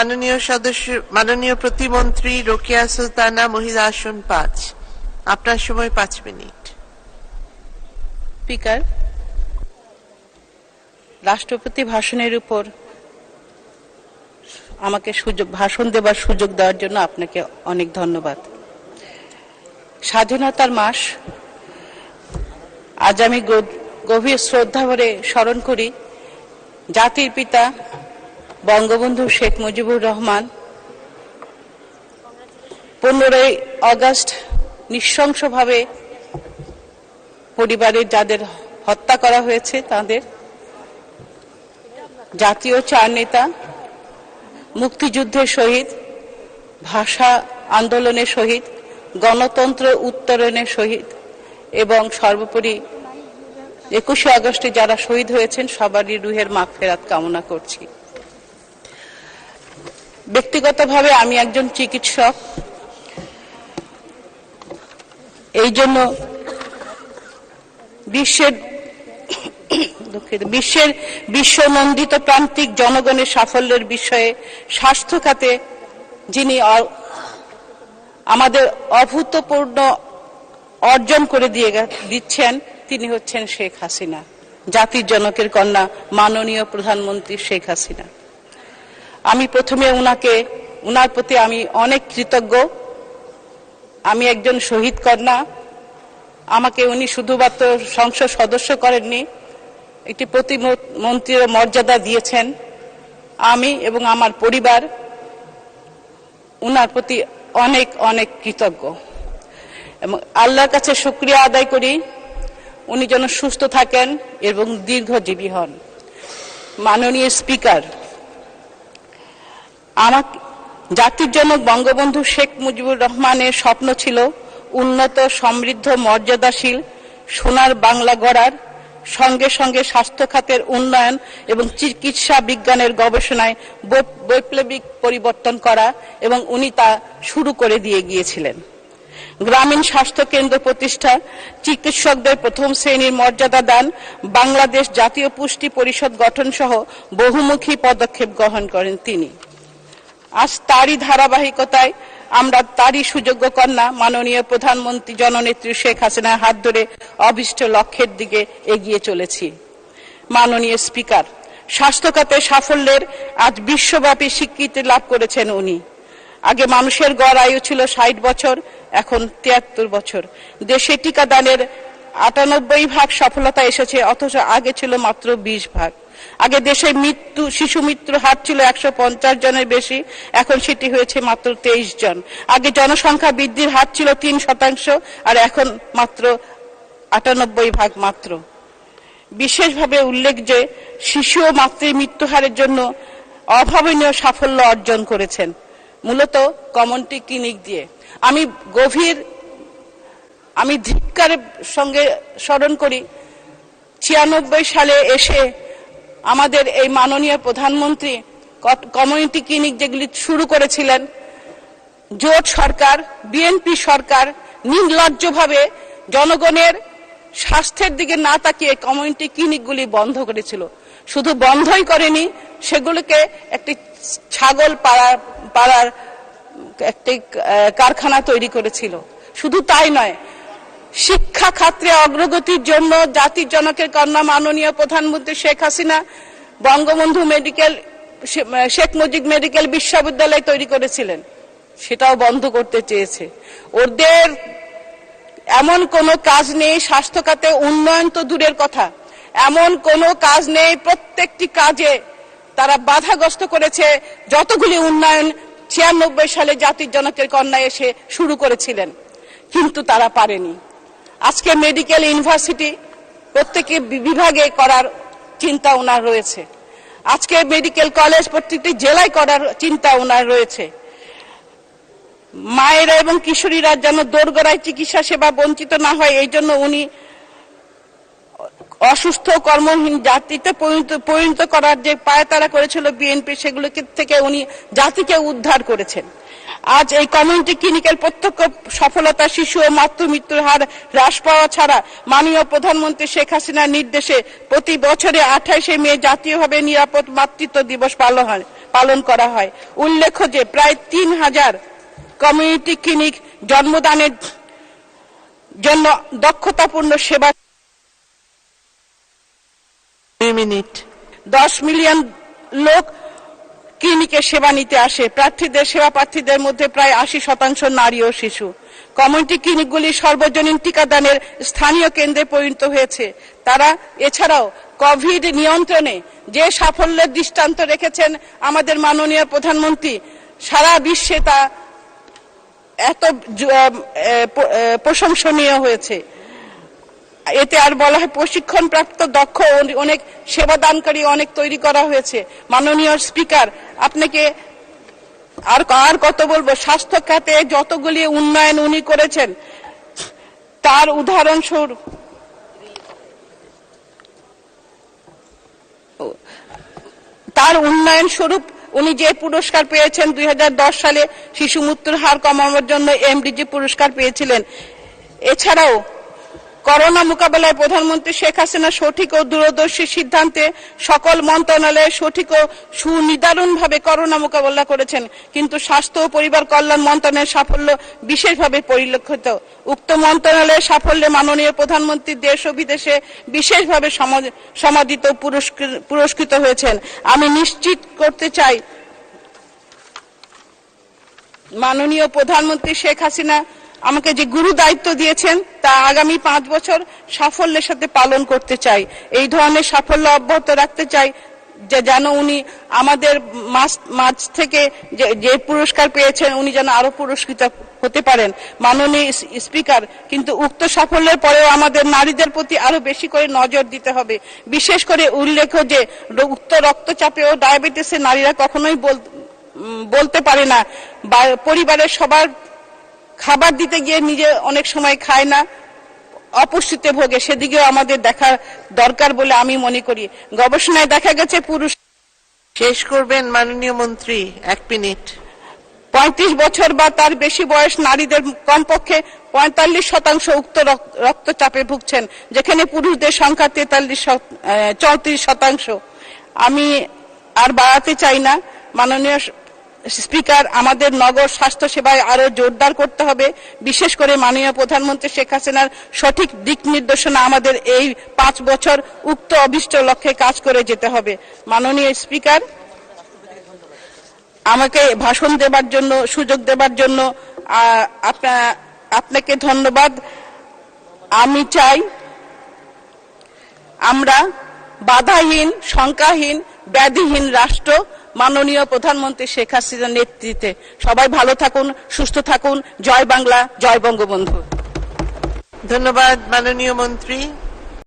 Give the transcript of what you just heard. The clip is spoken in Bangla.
মাননীয় প্রতিমন্ত্রী রোকেয়া সুলতানা, মহিলা আসন 5। আপনার সময় 5 মিনিট। স্পিকার, রাষ্ট্রপতি ভাষণের উপর আমাকে ভাষণ দেবার সুযোগ দেওয়ার জন্য আপনাকে অনেক ধন্যবাদ। স্বাধীনতার মাস, আজ আমি গভীর শ্রদ্ধা ভরে স্মরণ করি জাতির পিতা বঙ্গবন্ধু শেখ মুজিবুর রহমান 15ই আগস্ট নৃশংসভাবে পরিবারের যাদের হত্যা করা হয়েছে তাদের, জাতীয় চার নেতা, মুক্তিযুদ্ধের শহীদ, ভাষা আন্দোলনের শহীদ, গণতন্ত্র উত্তরণের শহীদ এবং সর্বোপরি 21শে আগস্টে যারা শহীদ হয়েছেন সবারই রুহের মাগফিরাত কামনা করছি। ব্যক্তিগতভাবে আমি একজন চিকিৎসক, এই জন্য বিশ্বনন্দিত প্রান্তিক জনগণের সাফল্যের বিষয়ে স্বাস্থ্য খাতে যিনি আমাদের অভূতপূর্ণ অর্জন করে দিচ্ছেন তিনি হচ্ছেন শেখ হাসিনা, জাতির জনকের কন্যা মাননীয় প্রধানমন্ত্রী শেখ হাসিনা। আমি প্রথমে উনার প্রতি আমি অনেক কৃতজ্ঞ। আমি একজন শহীদ কন্যা, আমাকে উনি শুধুমাত্র সংসদ সদস্য করেননি, একটি প্রতিমন্ত্রীর মর্যাদা দিয়েছেন। আমি এবং আমার পরিবার উনার প্রতি অনেক অনেক কৃতজ্ঞ এবং আল্লাহর কাছে শুকরিয়া আদায় করি উনি যেন সুস্থ থাকেন এবং দীর্ঘজীবী হন। মাননীয় স্পিকার, জাতির জনক বঙ্গবন্ধু শেখ মুজিবুর রহমানের স্বপ্ন ছিল উন্নত, সমৃদ্ধ, মর্যাদাশীল সোনার বাংলা গড়ার, সঙ্গে সঙ্গে স্বাস্থ্য খাতের উন্নয়ন এবং চিকিৎসা বিজ্ঞানের গবেষণায় বৈপ্লবিক পরিবর্তন করা এবং উনি তা শুরু করে দিয়ে গিয়েছিলেন। গ্রামীণ স্বাস্থ্য কেন্দ্র প্রতিষ্ঠা, চিকিৎসকদের প্রথম শ্রেণীর মর্যাদা দান, বাংলাদেশ জাতীয় পুষ্টি পরিষদ গঠন সহ বহুমুখী পদক্ষেপ গ্রহণ করেন তিনি। আজ তারই ধারাবাহিকতায় আমরা তারই সুযোগ্য কন্যা মাননীয় প্রধানমন্ত্রী জননেত্রী শেখ হাসিনার হাত ধরে অভীষ্ট লক্ষ্যের দিকে এগিয়ে চলেছি। মাননীয় স্পিকার, স্বাস্থ্য খাতে সাফল্যের আজ বিশ্বব্যাপী স্বীকৃতি লাভ করেছেন উনি। আগে মানুষের গড় আয়ু ছিল 60 বছর, এখন 73 বছর। দেশে টিকাদানের 98% সফলতা এসেছে, অথচ আগে ছিল মাত্র 20%। আগে দেশে শিশু মৃত্যুর হার ছিল 150 জনের বেশি, এখন সেটি হয়েছে মাত্র 23 জন। আগে জনসংখ্যা বৃদ্ধির হার ছিল 3% আর এখন মাত্র 98% মাত্র। বিশেষভাবে উল্লেখ যে শিশু ও মাতৃ মৃত্যু হারের জন্য অভাবনীয় সাফল্য অর্জন করেছেন মূলত কমিউনিটি ক্লিনিক দিয়ে। আমি ধিক্কারের সঙ্গে স্মরণ করি 96 সালে এসে আমাদের এই মাননীয় প্রধানমন্ত্রী কমিউনিটি ক্লিনিক যেগুলি শুরু করেছিলেন, জোট সরকার, বিএনপি সরকার নির্লজ্জভাবে জনগণের স্বাস্থ্যের দিকে না তাকিয়ে কমিউনিটি ক্লিনিকগুলি বন্ধ করেছিল। শুধু বন্ধই করেনি, সেগুলোকে একটি ছাগল পাড়ার একটি কারখানা তৈরি করেছিল। শুধু তাই নয়, শিক্ষা খাতে অগ্রগতির জন্য জাতির জনকের কন্যা মাননীয় প্রধানমন্ত্রী শেখ হাসিনা বঙ্গবন্ধু শেখ মুজিব মেডিকেল বিশ্ববিদ্যালয় তৈরি করেছিলেন, সেটাও বন্ধ করতে চেয়েছে। ওদের এমন কোনো কাজ নেই, স্বাস্থ্য খাতে উন্নয়ন তো দূরের কথা, এমন কোনো কাজ নেই, প্রত্যেকটি কাজে তারা বাধাগ্রস্ত করেছে। যতগুলি উন্নয়ন 96 সালে জাতির জনকের কন্যা এসে শুরু করেছিলেন, কিন্তু তারা পারেনি। আজকে মেডিকেল ইউনিভার্সিটি প্রত্যেকটি বিভাগে করার চিন্তা ওনার রয়েছে। আজকে মেডিকেল কলেজ প্রত্যেকটি জেলায় করার চিন্তা ওনার রয়েছে। মায়েরা এবং কিশোরীরা যেন দোরগোড়ায় চিকিৎসা সেবা বঞ্চিত না হয়, এই জন্য উনি অসুস্থ কর্মহীন জাতিতে পরিণত করার যে পায়তারা করেছিল বিএনপি, সেগুলো থেকে উনি জাতিকে উদ্ধার করেছেন। আজ এই কমিউনিটি ক্লিনিকের প্রত্যক্ষ সফলতা শিশু ও মাতৃ মৃত্যুর হার হ্রাস পাওয়া ছাড়া মাননীয় প্রধানমন্ত্রী শেখ হাসিনার নির্দেশে প্রতি বছরে 28শে মে জাতীয়ভাবে নিরাপদ মাতৃত্ব দিবস পালন করা হয়। উল্লেখ্য যে প্রায় 3000 কমিউনিটি ক্লিনিক জন্মদানের জন্য দক্ষতাপূর্ণ সেবা 2 মিনিট। 10 মিলিয়ন লোক ক্লিনিকে সেবা নিতে আসে। সেবা প্রার্থীদের মধ্যে প্রায় 80% নারী ও শিশু। কমিউনিটি ক্লিনিকগুলি সর্বজনীন টিকাদানের স্থানীয় কেন্দ্রে পরিণত হয়েছে। তারা এছাড়াও কোভিড নিয়ন্ত্রণে যে সাফল্যের দৃষ্টান্ত রেখেছেন আমাদের মাননীয় প্রধানমন্ত্রী, সারা বিশ্বে তা এত প্রশংসনীয় হয়েছে। এতে আর বলা হয় প্রশিক্ষণপ্রাপ্ত দক্ষ অনেক সেবাদানকারী অনেক তৈরি করা হয়েছে। মাননীয় স্পিকার, আপনাকে আর কত বলবো, স্বাস্থ্য খাতে যতগুলি উন্নয়ন উনি করেছেন তার উন্নয়ন স্বরূপ উনি যে পুরস্কার পেয়েছেন 2010 সালে শিশু মৃত্যুর হার কমানোর জন্য এমডিজি পুরস্কার পেয়েছিলেন। এছাড়াও করোনা মোকাবেলায় প্রধানমন্ত্রী শেখ হাসিনা সঠিক ও দূরদর্শী সিদ্ধান্তে সকল মন্ত্রণালয়ে সঠিক ও সুনির্ধারণভাবে করোনা মোকাবেলা করেছেন, কিন্তু স্বাস্থ্য ও পরিবার কল্যাণ মন্ত্রণালয়ের সাফল্য বিশেষভাবে পরিলক্ষিত। উক্ত মন্ত্রণালয়ের সাফল্যে মাননীয় প্রধানমন্ত্রী দেশ ও বিদেশে বিশেষভাবে সমাদৃত পুরস্কৃত হয়েছেন। আমি নিশ্চিত করতে চাই মাননীয় প্রধানমন্ত্রী শেখ হাসিনা আমাকে যে গুরু দায়িত্ব দিয়েছেন তা আগামী 5 বছর সাফল্যের সাথে পালন করতে চাই। এই ধরনের সাফল্য অব্যাহত রাখতে চাই যেন উনি আমাদের মাঝ থেকে যে পুরস্কার পেয়েছেন উনি যেন আরো পুরস্কৃত হতে পারেন। মাননীয় স্পিকার, কিন্তু উক্ত সাফল্যের পরেও আমাদের নারীদের প্রতি আরো বেশি করে নজর দিতে হবে। বিশেষ করে উল্লেখ্য যে উক্ত রক্তচাপে ও ডায়াবেটিসে নারীরা কখনোই বলতে পারে না, পরিবারের সবার খাবার দিতে গিয়ে নিজে অনেক সময় খায় না, অপুষ্টিতে ভোগে, সেদিকেও আমাদের দেখা দরকার বলে আমি মনে করি। গবেষণায় দেখা গেছে পুরুষ শেষ করবেন মাননীয় মন্ত্রী, 1 মিনিট। 35 বছর বা তার বেশি বয়স নারীদের কমপক্ষে 45% উক্ত রক্তচাপে ভুগছেন, যেখানে পুরুষদের সংখ্যা 34%। আমি আর বাড়াতে চাই না। মাননীয় স্পিকার, আমাদের নগর স্বাস্থ্য সেবায় আরো জোরদার করতে হবে। বিশেষ করে মাননীয় প্রধানমন্ত্রী শেখ হাসিনার সঠিক দিক নির্দেশনা আমাদের এই 5 বছর উক্ত অভিষ্ট লক্ষ্যে কাজ করে যেতে হবে। মাননীয় স্পিকার, আমাকে ভাষণ দেবার জন্য সুযোগ দেবার জন্য আপনাকে ধন্যবাদ। আমি চাই আমরা বাধাহীন, শঙ্কাহীন, ব্যাধিহীন রাষ্ট্র মাননীয় প্রধানমন্ত্রী শেখ হাসিনার নেতৃত্বে। সবাই ভালো থাকুন, সুস্থ থাকুন। জয় বাংলা, জয় বঙ্গবন্ধু। ধন্যবাদ মাননীয় মন্ত্রী।